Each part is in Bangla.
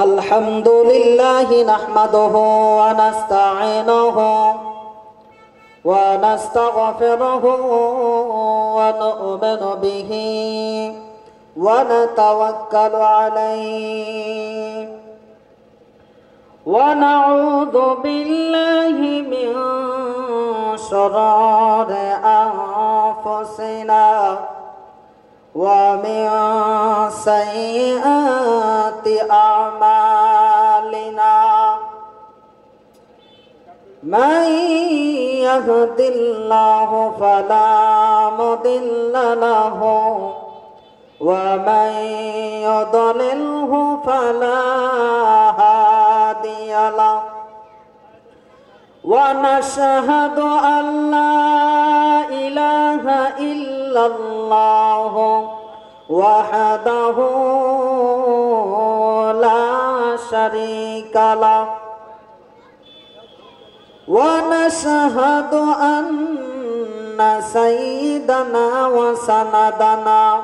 अल्हम्दुलिल्लाहि नहमदुहु व नस्तईनुहु व नस्तगफिरुहु व नु'मिनु बिहि व नतवक्कलु अलैहि व नऊज़ु बिल्लाहि मिन शुरूरि अनफुसिना ومن سيئات أعمالنا من يهد الله فلا مضل له ومن يضلله فلا هادي له ونشهد أن لا إله إلا الله وحده لا شريك له ونشهد أن سيدنا وسندنا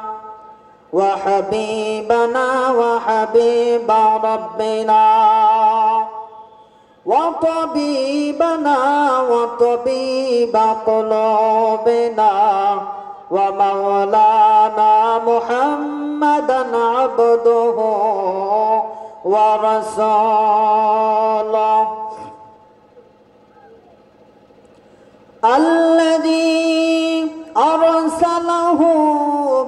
وحبيبنا وحبيب ربنا وطبيبنا وطبيب قلوبنا ومولانا محمدا عبده ورسوله الذي أرسله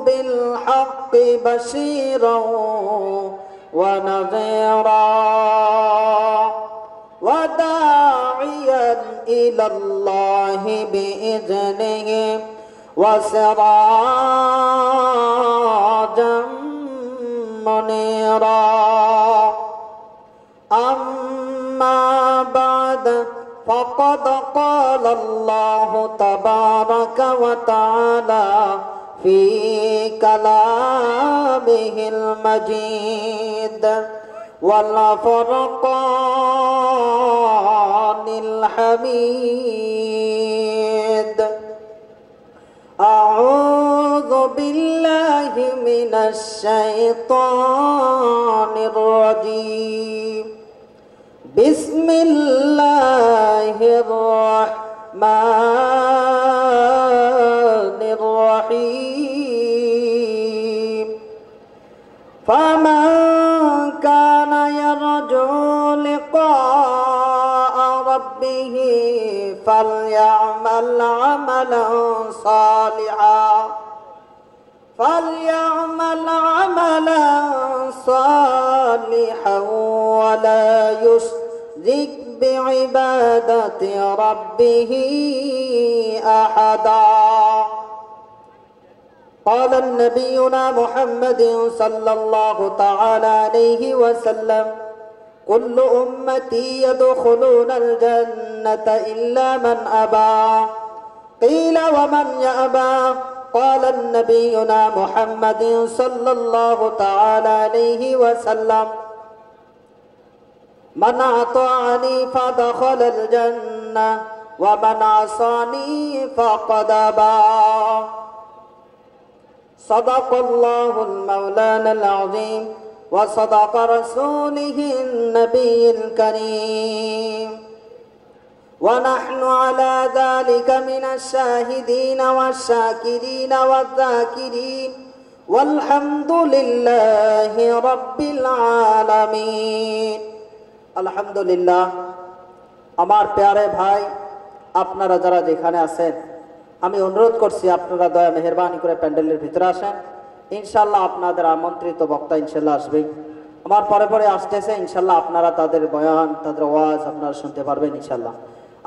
بالحق بشيرا ونذيرا وداعيا إلى الله بإذنه وسراجا منيرا أما بعد فقد قال الله تبارك وتعالى في كلامه المجيد والفرقان الحميد أعوذ بالله من الشيطان الرجيم بسم الله الرحمن الرحيم فمن كان يرجو لقاء ربه فليعمل عملا صالحا ولا يشرك بعبادة ربه أحدا قال نبينا محمد صلى الله تعالى عليه وسلم كل أمتي يدخلون الجنة إلا من أبى قيل ومن يأبى قال نبينا محمد صلى الله تعالى عليه وسلم من أطاعني فدخل الجنة ومن عصاني فقد أبى صدق الله المولانا العظيم وصدق رسوله النبي الكريم ونحن على ذلك من الشاهدين والشاكرين والذاكرين والحمد لله رب العالمين الحمد لله আমার প্যারে ভাই আপনারা যারা যেখানে আছেন আমি অনুরোধ করছি আপনারা দয়া মেহেরবানি করে প্যান্ডেলের ভিতরে আসেন ইনশাআল্লাহ আপনাদের আমন্ত্রিত বক্তা ইনশাআল্লাহ আসবে আমার পরে পরে আসতেছে ইনশাআল্লাহ আপনারা তাদের বয়ান তাদের ওয়াজ আপনারা শুনতে পারবেন ইনশাআল্লাহ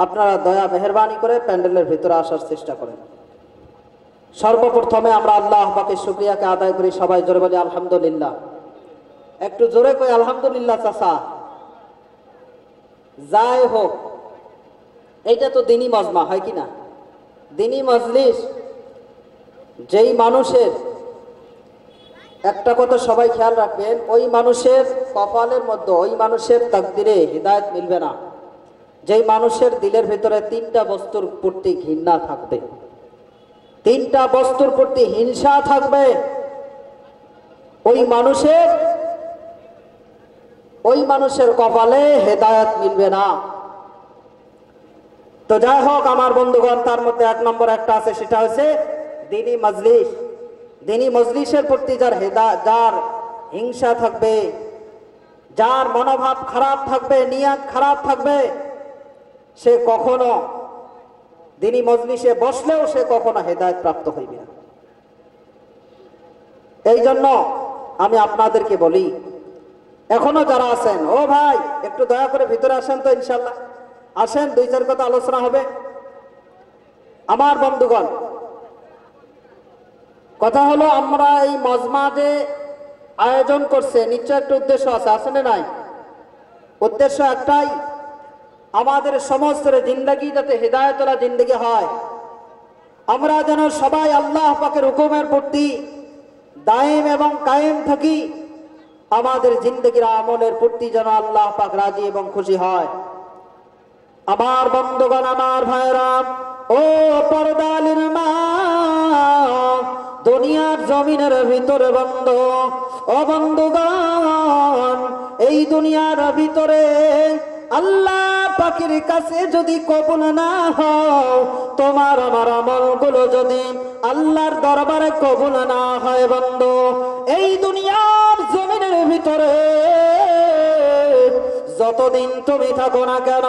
আপনারা দয়া মেহেরবানি করে প্যান্ডেলের ভিতরে আসার চেষ্টা করেন সর্বপ্রথমে আমরা আল্লাহ পাকের শুকরিয়াকে আদায় করি সবাই জোরে বলি আলহামদুলিল্লাহ একটু জোরে কই আলহামদুলিল্লাহ চাচা যাই হোক এইটা তো দিনী মজমা হয় কি না দিনী মজলিস যেই মানুষের একটা কথা সবাই খেয়াল রাখবেন ওই মানুষের কপালের মধ্যে ওই মানুষের তাকদিরে হিদায়াত মিলবে না যেই মানুষের দিলের ভিতরে তিনটা বস্তুর প্রতি ঘৃণা থাকবে তিনটা বস্তুর প্রতি হিংসা থাকবে ওই মানুষের কপালে হেদায়েত মিলবে না। তো যাই হোক আমার বন্ধুগণ, তার মধ্যে 1 নম্বর একটা আছে, সেটা হচ্ছে দ্বীনি মজলিস। দ্বীনি মজলিসের প্রতি যার হিংসা থাকবে, যার মনোভাব খারাপ থাকবে, নিয়ত খারাপ থাকবে, সে কখনো দ্বীনি মজলিসে বসলেও সে কখনো হেদায়েত প্রাপ্ত হইবে না। এই জন্য আমি আপনাদেরকে বলি, এখনো যারা আছেন, ও ভাই একটু দয়া করে ভিতরে আসেন তো, ইনশাল্লাহ আসেন, 2-4 কথা আলোচনা হবে। আমার বন্ধুগণ, কথা হলো, আমরা এই মজমা যে আয়োজন করছে, নিশ্চয় একটা উদ্দেশ্য আছে, আসলে নাই? উদ্দেশ্য একটাই, আমাদের সমস্ত জিন্দগি যাতে হেদায়েতওয়ালা জিন্দগি হয়, আমরা যেন সবাই আল্লাহ পাকের হুকুমের প্রতি দায়েম এবং কায়েম থাকি, আমাদের জিন্দগির আমলের প্রতি যেন আল্লাহ পাক রাজি এবং খুশি হয়। আমার বন্ধুগণ, আমার ভাইরা, ও পর্দালির মা, দুনিয়ার জমিনের ভিতরে বন্ধু, ও বন্ধুগণ, এই দুনিয়ার ভিতরে আল্লাহ পাকের কাছে যদি কবুল না হও, তোমার আমার আমলগুলো যদি আল্লাহর দরবারে কবুল না হয় বন্ধু, এই দুনিয়ার জমিনের ভিতরে যতদিন তুমি থাকো না কেন,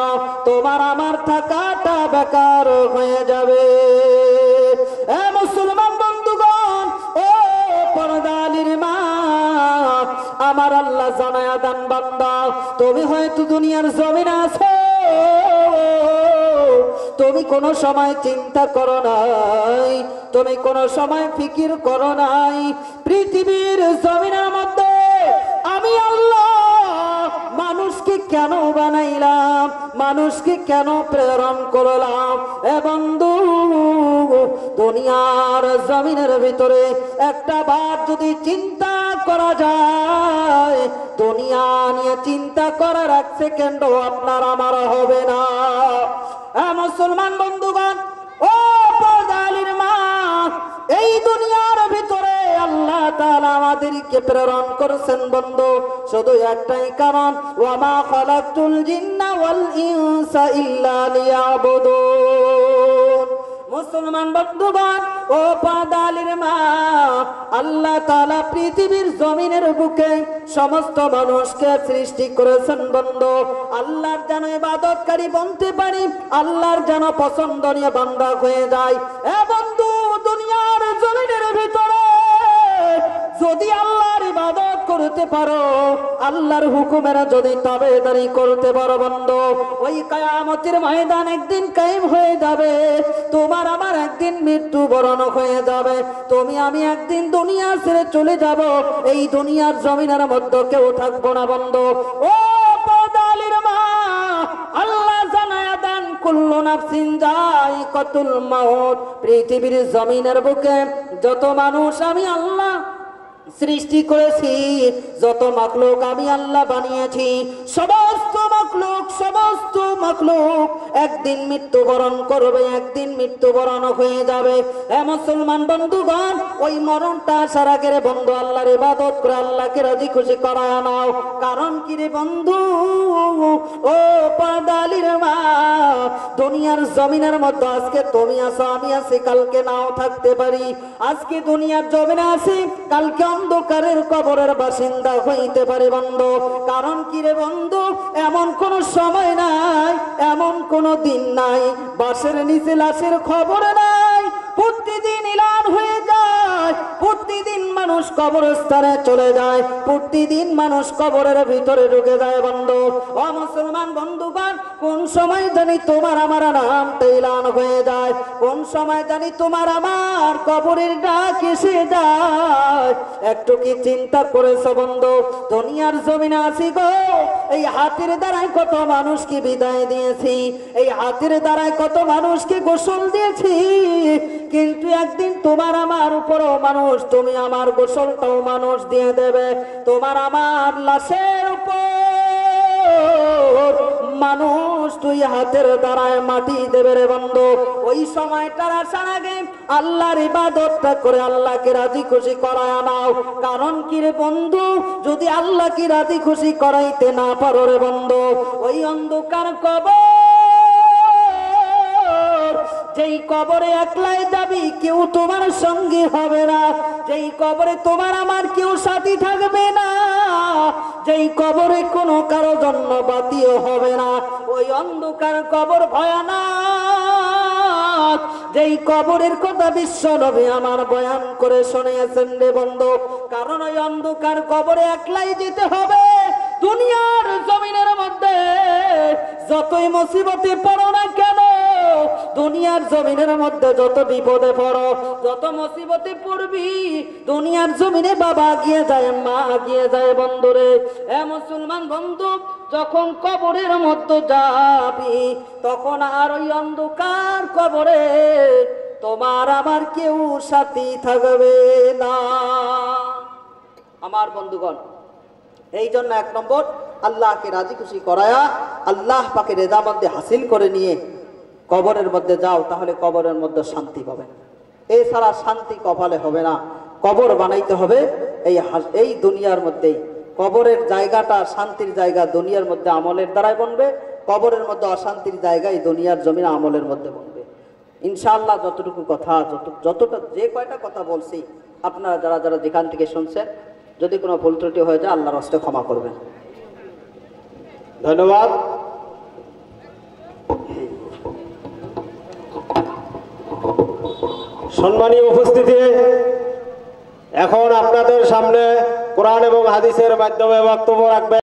তোমার আমার থাকাটা বেকার হয়ে যাবে। মুসলমান বন্ধুগণ, ও পর্দালির মা, আমার আল্লাহ জানায়া দেন, বান্দা তুমি হয়তো দুনিয়ার জমিনে আছো, তুমি কোনো সময় চিন্তা করো নাই, তুমি কোনো সময় ফিকির করো নাই, পৃথিবীর জমিনের মধ্যে আমি আল্লাহ মানুষকে কেন বানাইলাম, মানুষকে কেন প্রেরণ করলাম। এ বন্ধু, দুনিয়ার জমিনের ভিতরে একটা বার যদি চিন্তা করা যায়, দুনিয়া নিয়ে চিন্তা করার 1 সেকেন্ডও আপনার আমার হবে না। মুসলমান বন্ধুগণ, ও পর্দালির মা, এই দুনিয়ার ভিতরে আল্লাহ তাআলা আমাদেরকে প্রেরণ করেছেন বন্ধু শুধু একটাই কারণ, ওয়ামা খালাকতুল জিন্না ওয়াল ইনসা ইল্লা লিয়াবুদুন। মুসলমান বন্ধুগণ, ও পর্দালির মা, আল্লাহ তাআলা পৃথিবীর জমিনের বুকে সমস্ত মানুষকে সৃষ্টি করেছেন বন্ধু আল্লাহর যেন ইবাদতকারী বনতে পারি, আল্লাহর যেন পছন্দনীয় বান্দা হয়ে যায়। এ বন্ধু, দুনিয়ার জমিনের ভিতরে যদি আল্লাহর ইবাদত করতে পারো, আল্লাহর হুকুমের যদি তাবেদারি করতে পারো বন্ধু, ওই কিয়ামতের ময়দান একদিন কায়েম হয়ে যাবে, তোমার আমার একদিন মৃত্যুবরণ হয়ে যাবে, তুমি আমি একদিন দুনিয়া ছেড়ে চলে যাব, এই দুনিয়ার জমিনের মধ্যে কেউ থাকবো না বন্ধু। ও পর্দালির মা, আল্লাহ জানায়া দেন, কুল্লু নাফসিন যায়িকাতুল মাউত। পৃথিবীর জমিনের বুকে যত মানুষ আমি আল্লাহ সৃষ্টি করেছি, যত মাখলুক আমি আল্লাহ বানিয়েছি, সমস্ত মাখলুক একদিন মৃত্যুবরণ করবে, একদিন মৃত্যুবরণ হয়ে যাবে। এ মুসলমান বন্ধুগণ, ওই মরণটা আসার আগে রে বন্ধু আল্লাহর ইবাদত করে আল্লাহকে রাজি খুশি করায় নাও। কারণ কি রে বন্ধু, ও পর্দালির মা, দুনিয়ার জমিনের মধ্যে আজকে তুমি আছো, আমি আছি, কালকে নাও থাকতে পারি। আজকে দুনিয়ার জমিনে আছি, কালকে অন্ধকারের কবরের বাসিন্দা হইতে পারে বন্ধু। কারণ কি রে বন্ধু, এমন কোন সময় নাই, এমন কোন দিন নাই বাসের নিচে লাশের খবর নাই। প্রতিদিন এলান হয়ে যায়, প্রতিদিন মানুষ কবরস্থানে চলে যায়, প্রতিদিন মানুষ কবরের ভিতরে ঢুকে যায় বন্ধু। ও মুসলমান বন্ধুগণ, কোন সময় জানি তোমার আমার নামটা এলান হয়ে যায়, কোন সময় জানি তোমার আমার কবরের ডাক এসে যায়। একটু কি চিন্তা করেছো বন্ধু, দুনিয়ার জমিনে আছি গো, এই হাতের দ্বারাই কত মানুষকে বিদায় দিয়েছি, এই হাতের দ্বারাই কত মানুষকে গোসল দিয়েছি, কিন্তু একদিন তোমার আমার উপরও মানুষ, তুমি আমার গোসলটাও মানুষ দিয়ে দেবে। তোমার আমার লাশের উপর মানুষ তুই হাতের দ্বারায় মাটি দেবে রে বন্ধু। ওই সময়টার আসার আগে আল্লাহর ইবাদতটা করে আল্লাহকে রাজি খুশি করায় নাও। কারণ কি রে বন্ধু, যদি আল্লাহকে রাজি খুশি করাইতে না পারো রে বন্ধু, ওই অন্ধকার কবর, যেই কবরে একলাই যাবি, কেউ তোমার সঙ্গী হবে না, যেই কবরে তোমার আমার কেউ সাথী থাকবে না, যেই কবরে কোনো কারো জন্য বাতিও হবে না, ওই অন্ধকার কবর ভয়ানক। যেই কবরের কথা বিশ্ব নবী আমার বয়ান করে শুনিয়েছেন রে বন্ধু। কারণ ওই অন্ধকার কবরে একলাই যেতে হবে। দুনিয়ার জমিনের মধ্যে যতই মুসিবতে পড়ো না কেন, দুনিয়ার জমিনের মধ্যে যত বিপদে পড়ো, যত মুসিবতে পড়বি, দুনিয়ার জমিনে বাবা গিয়ে যায়, মা গিয়ে যায় বন্ধুরে। এ মুসলমান বন্ধু, যখন কবরের মধ্যে যাবি, তখন আর ওই অন্ধকার কবরে তোমার আমার কেউ সাথী থাকবে না। আমার বন্ধুগণ, এই জন্য 1 নম্বর আল্লাহকে রাজি খুশি করায়া আল্লাহ পাকে রেজামন্দি হাসিল করে নিয়ে কবরের মধ্যে যাও, তাহলে কবরের মধ্যে শান্তি পাবে। এছাড়া শান্তি কপালে হবে না। কবর বানাইতে হবে এই দুনিয়ার মধ্যেই। কবরের জায়গাটা শান্তির জায়গা দুনিয়ার মধ্যে আমলের দ্বারাই বনবে, কবরের মধ্যে অশান্তির জায়গা এই দুনিয়ার জমিনে আমলের মধ্যে বনবে। ইনশাআল্লাহ যতটুকু কথা, যতটা যে কয়টা কথা বলছি, আপনারা যারা যারা যেখান থেকে শুনছেন, যদি কোনো ভুল ত্রুটি হয়ে যায় আল্লাহর হস্তে ক্ষমা করবেন। ধন্যবাদ। সম্মানীয় উপস্থিতি, এখন আপনাদের সামনে কোরআন এবং হাদিসের মাধ্যমে বক্তব্য রাখবেন